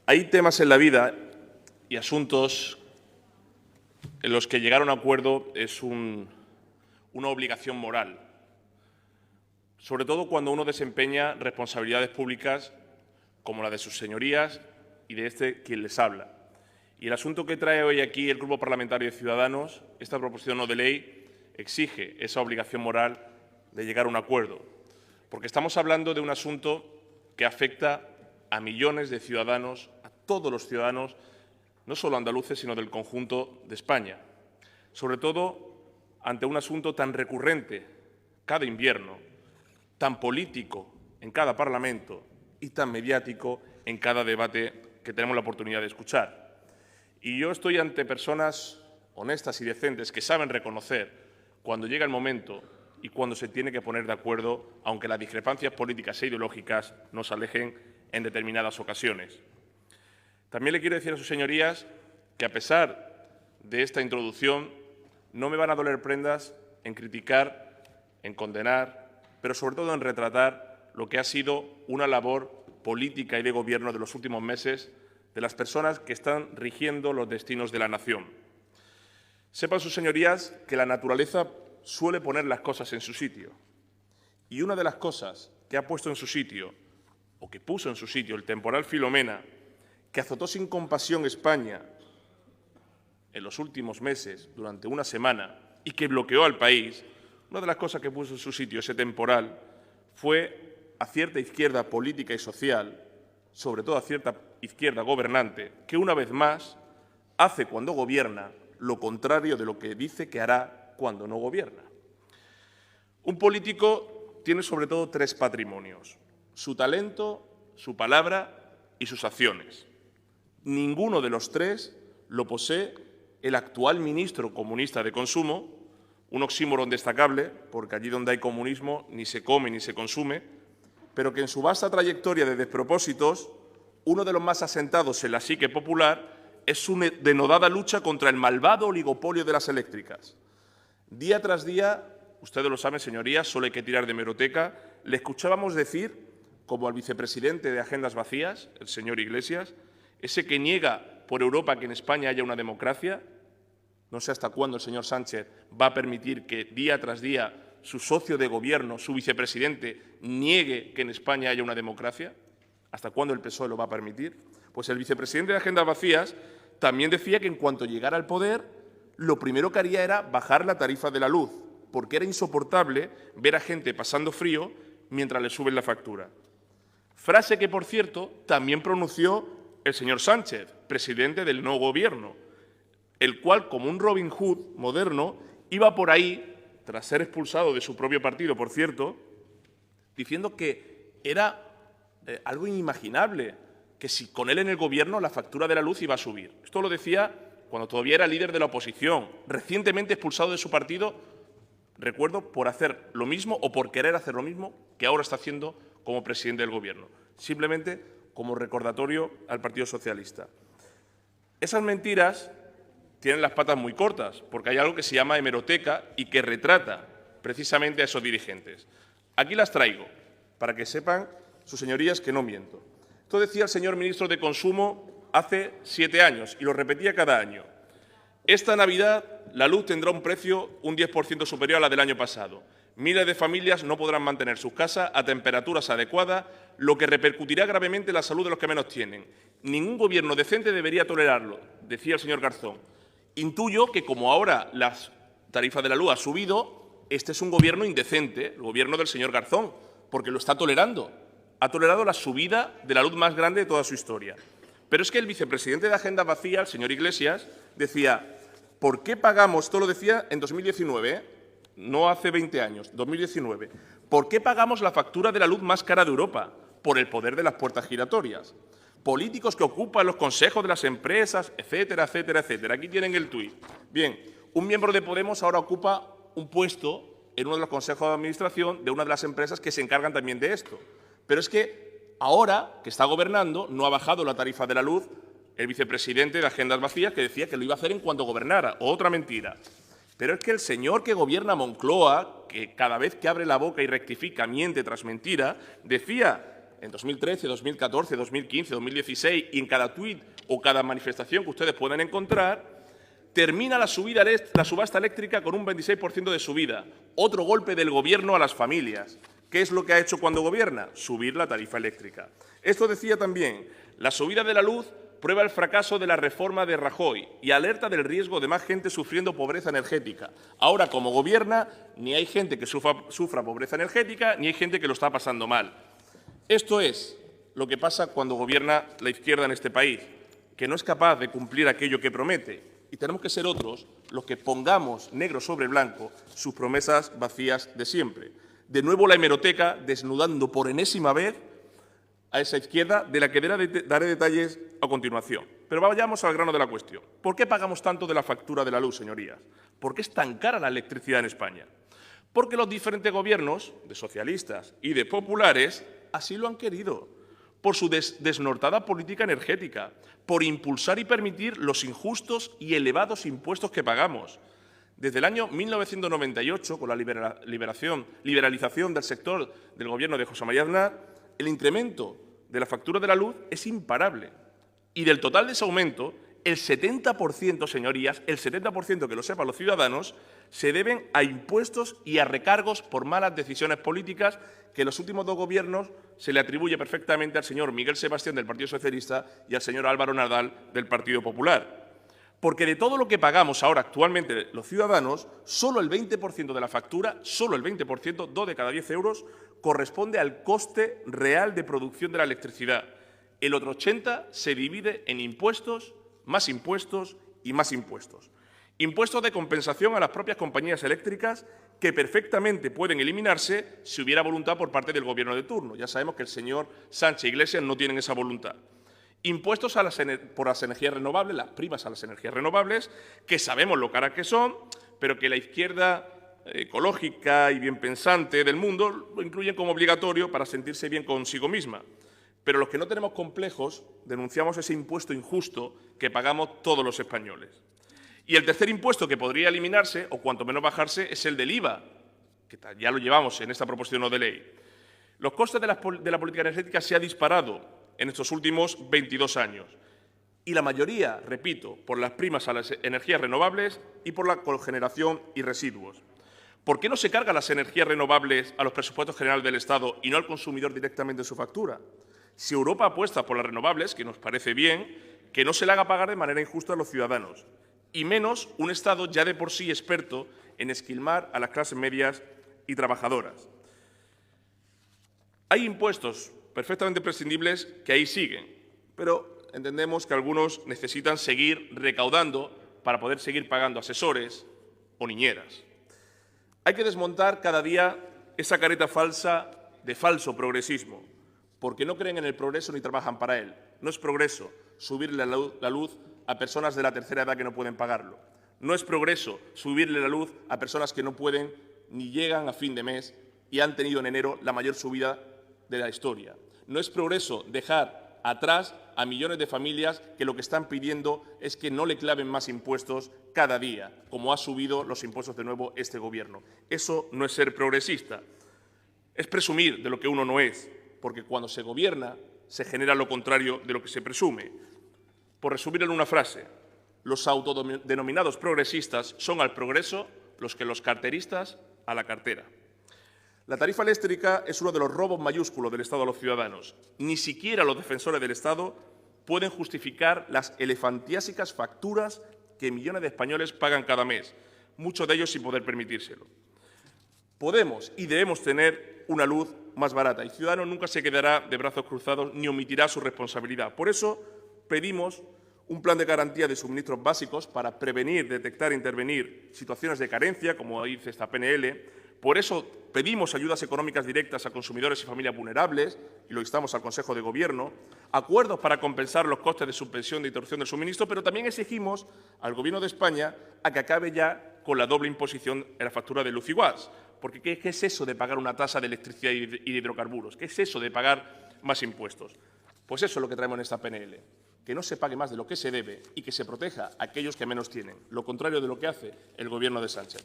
Hay temas en la vida y asuntos en los que llegar a un acuerdo es una obligación moral, sobre todo cuando uno desempeña responsabilidades públicas como la de sus señorías y de quien les habla. Y el asunto que trae hoy aquí el Grupo Parlamentario de Ciudadanos, esta proposición no de ley, exige esa obligación moral de llegar a un acuerdo, porque estamos hablando de un asunto que afecta a millones de ciudadanos, a todos los ciudadanos, no solo andaluces, sino del conjunto de España. Sobre todo ante un asunto tan recurrente cada invierno, tan político en cada Parlamento y tan mediático en cada debate que tenemos la oportunidad de escuchar. Y yo estoy ante personas honestas y decentes que saben reconocer cuando llega el momento y cuando se tiene que poner de acuerdo, aunque las discrepancias políticas e ideológicas nos alejen en determinadas ocasiones. También le quiero decir a sus señorías que, a pesar de esta introducción, no me van a doler prendas en criticar, en condenar, pero sobre todo en retratar lo que ha sido una labor política y de gobierno de los últimos meses de las personas que están rigiendo los destinos de la nación. Sepan sus señorías que la naturaleza suele poner las cosas en su sitio. Y una de las cosas que ha puesto en su sitio, o que puso en su sitio, el temporal Filomena, que azotó sin compasión España en los últimos meses, durante una semana, y que bloqueó al país, una de las cosas que puso en su sitio ese temporal fue a cierta izquierda política y social, sobre todo a cierta izquierda gobernante, que una vez más hace cuando gobierna lo contrario de lo que dice que hará cuando no gobierna. Un político tiene sobre todo tres patrimonios: su talento, su palabra y sus acciones. Ninguno de los tres lo posee el actual ministro comunista de Consumo, un oxímoron destacable, porque allí donde hay comunismo ni se come ni se consume, pero que en su vasta trayectoria de despropósitos, uno de los más asentados en la psique popular es su denodada lucha contra el malvado oligopolio de las eléctricas. Día tras día, ustedes lo saben, señorías, solo hay que tirar de hemeroteca, le escuchábamos decir, como al vicepresidente de Agendas Vacías, el señor Iglesias, ese que niega por Europa que en España haya una democracia. No sé hasta cuándo el señor Sánchez va a permitir que día tras día su socio de gobierno, su vicepresidente, niegue que en España haya una democracia. ¿Hasta cuándo el PSOE lo va a permitir? Pues el vicepresidente de Agendas Vacías también decía que en cuanto llegara al poder, lo primero que haría era bajar la tarifa de la luz, porque era insoportable ver a gente pasando frío mientras le suben la factura. Frase que, por cierto, también pronunció el señor Sánchez, presidente del nuevo gobierno, el cual, como un Robin Hood moderno, iba por ahí, tras ser expulsado de su propio partido, por cierto, diciendo que era algo inimaginable, que si con él en el gobierno la factura de la luz iba a subir. Esto lo decía cuando todavía era líder de la oposición, recientemente expulsado de su partido, recuerdo, por hacer lo mismo o por querer hacer lo mismo que ahora está haciendo como presidente del gobierno. Simplemente como recordatorio al Partido Socialista. Esas mentiras tienen las patas muy cortas, porque hay algo que se llama hemeroteca y que retrata precisamente a esos dirigentes. Aquí las traigo, para que sepan sus señorías que no miento. Esto decía el señor ministro de Consumo hace 7 años y lo repetía cada año. Esta Navidad la luz tendrá un precio un 10% superior a la del año pasado. Miles de familias no podrán mantener sus casas a temperaturas adecuadas, lo que repercutirá gravemente en la salud de los que menos tienen. Ningún gobierno decente debería tolerarlo, decía el señor Garzón. Intuyo que, como ahora las tarifas de la luz han subido, este es un gobierno indecente, el gobierno del señor Garzón, porque lo está tolerando. Ha tolerado la subida de la luz más grande de toda su historia. Pero es que el vicepresidente de Agendas Vacías, el señor Iglesias, decía: ¿por qué pagamos? Esto lo decía en 2019, no hace 20 años, 2019. ¿Por qué pagamos la factura de la luz más cara de Europa? Por el poder de las puertas giratorias. Políticos que ocupan los consejos de las empresas, etcétera, etcétera, etcétera. Aquí tienen el tuit. Bien, un miembro de Podemos ahora ocupa un puesto en uno de los consejos de administración de una de las empresas que se encargan también de esto. Pero es que ahora, que está gobernando, no ha bajado la tarifa de la luz el vicepresidente de Agendas Vacías, que decía que lo iba a hacer en cuanto gobernara. Otra mentira. Pero es que el señor que gobierna Moncloa, que cada vez que abre la boca y rectifica, miente tras mentira, decía en 2013, 2014, 2015, 2016 y en cada tuit o cada manifestación que ustedes pueden encontrar, termina la subasta eléctrica con un 26% de subida. Otro golpe del Gobierno a las familias. ¿Qué es lo que ha hecho cuando gobierna? Subir la tarifa eléctrica. Esto decía también, la subida de la luz prueba el fracaso de la reforma de Rajoy y alerta del riesgo de más gente sufriendo pobreza energética. Ahora, como gobierna, ni hay gente que sufra pobreza energética, ni hay gente que lo está pasando mal. Esto es lo que pasa cuando gobierna la izquierda en este país, que no es capaz de cumplir aquello que promete. Y tenemos que ser otros los que pongamos negro sobre blanco sus promesas vacías de siempre. De nuevo la hemeroteca desnudando por enésima vez a esa izquierda, de la que daré detalles a continuación. Pero vayamos al grano de la cuestión. ¿Por qué pagamos tanto de la factura de la luz, señorías? ¿Por qué es tan cara la electricidad en España? Porque los diferentes gobiernos, de socialistas y de populares, así lo han querido, por su desnortada política energética, por impulsar y permitir los injustos y elevados impuestos que pagamos. Desde el año 1998, con la liberalización del sector del Gobierno de José María Aznar, el incremento de la factura de la luz es imparable. Y del total de ese aumento, el 70%, señorías, el 70%, que lo sepan los ciudadanos, se deben a impuestos y a recargos por malas decisiones políticas que en los últimos dos gobiernos se le atribuye perfectamente al señor Miguel Sebastián del Partido Socialista y al señor Álvaro Nadal del Partido Popular. Porque de todo lo que pagamos ahora actualmente los ciudadanos, solo el 20% de la factura, solo el 20%, 2 de cada 10 euros, corresponde al coste real de producción de la electricidad. El otro 80% se divide en impuestos, más impuestos y más impuestos. Impuestos de compensación a las propias compañías eléctricas que perfectamente pueden eliminarse si hubiera voluntad por parte del Gobierno de turno. Ya sabemos que el señor Sánchez e Iglesias no tienen esa voluntad. Impuestos por las energías renovables, las primas a las energías renovables, que sabemos lo caras que son, pero que la izquierda ecológica y bien pensante del mundo lo incluyen como obligatorio para sentirse bien consigo misma. Pero los que no tenemos complejos denunciamos ese impuesto injusto que pagamos todos los españoles. Y el tercer impuesto que podría eliminarse, o cuanto menos bajarse, es el del IVA, que ya lo llevamos en esta proposición no de ley. Los costes de la política energética se han disparado en estos últimos 22 años. Y la mayoría, repito, por las primas a las energías renovables y por la cogeneración y residuos. ¿Por qué no se cargan las energías renovables a los presupuestos generales del Estado y no al consumidor directamente en su factura? Si Europa apuesta por las renovables, que nos parece bien, que no se le haga pagar de manera injusta a los ciudadanos, y menos un Estado ya de por sí experto en esquilmar a las clases medias y trabajadoras. Hay impuestos perfectamente prescindibles que ahí siguen, pero entendemos que algunos necesitan seguir recaudando para poder seguir pagando asesores o niñeras. Hay que desmontar cada día esa careta falsa de falso progresismo, porque no creen en el progreso ni trabajan para él. No es progreso subirle la luz a personas de la tercera edad que no pueden pagarlo. No es progreso subirle la luz a personas que no pueden ni llegan a fin de mes y han tenido en enero la mayor subida de la historia. No es progreso dejar atrás a millones de familias que lo que están pidiendo es que no le claven más impuestos cada día, como ha subido los impuestos de nuevo este Gobierno. Eso no es ser progresista. Es presumir de lo que uno no es, porque cuando se gobierna se genera lo contrario de lo que se presume. Por resumir en una frase, los autodenominados progresistas son al progreso los que los carteristas a la cartera. La tarifa eléctrica es uno de los robos mayúsculos del Estado a los ciudadanos. Ni siquiera los defensores del Estado pueden justificar las elefantiásicas facturas que millones de españoles pagan cada mes, muchos de ellos sin poder permitírselo. Podemos y debemos tener una luz más barata y Ciudadanos nunca se quedará de brazos cruzados ni omitirá su responsabilidad. Por eso pedimos un plan de garantía de suministros básicos para prevenir, detectar e intervenir situaciones de carencia, como dice esta PNL. Por eso pedimos ayudas económicas directas a consumidores y familias vulnerables, y lo instamos al Consejo de Gobierno, acuerdos para compensar los costes de suspensión de interrupción del suministro, pero también exigimos al Gobierno de España a que acabe ya con la doble imposición en la factura de luz y gas. Porque ¿qué es eso de pagar una tasa de electricidad y de hidrocarburos? ¿Qué es eso de pagar más impuestos? Pues eso es lo que traemos en esta PNL, que no se pague más de lo que se debe y que se proteja a aquellos que menos tienen, lo contrario de lo que hace el Gobierno de Sánchez.